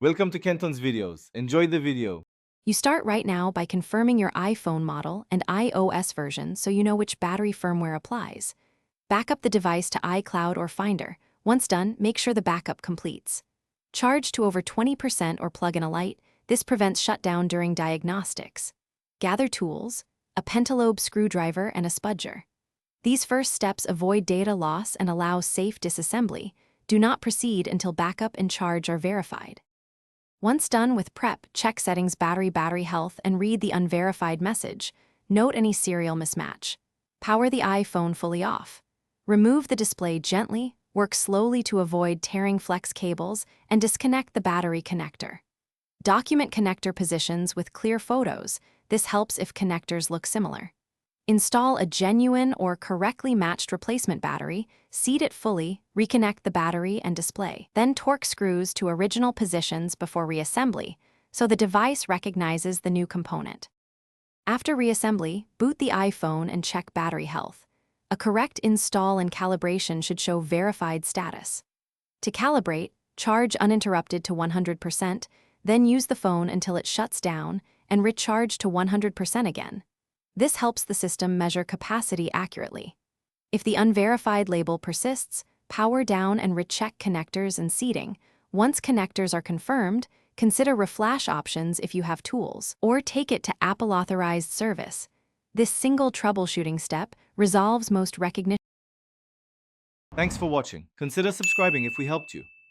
Welcome to Kenton's videos. Enjoy the video. You start right now by confirming your iPhone model and iOS version so you know which battery firmware applies. Back up the device to iCloud or Finder. Once done, make sure the backup completes. Charge to over 20% or plug in a light. This prevents shutdown during diagnostics. Gather tools, a pentalobe screwdriver and a spudger. These first steps avoid data loss and allow safe disassembly. Do not proceed until backup and charge are verified. Once done with prep, check settings battery health and read the unverified message. Note any serial mismatch. Power the iPhone fully off. Remove the display gently, work slowly to avoid tearing flex cables, and disconnect the battery connector. Document connector positions with clear photos. This helps if connectors look similar. Install a genuine or correctly matched replacement battery, seat it fully, reconnect the battery and display. Then torque screws to original positions before reassembly, so the device recognizes the new component. After reassembly, boot the iPhone and check battery health. A correct install and calibration should show verified status. To calibrate, charge uninterrupted to 100%, then use the phone until it shuts down and recharge to 100% again. This helps the system measure capacity accurately. If the unverified label persists, power down and recheck connectors and seating. Once connectors are confirmed, consider reflash options if you have tools, or take it to Apple-authorized service. This single troubleshooting step resolves most recognition. Thanks for watching. Consider subscribing if we helped you.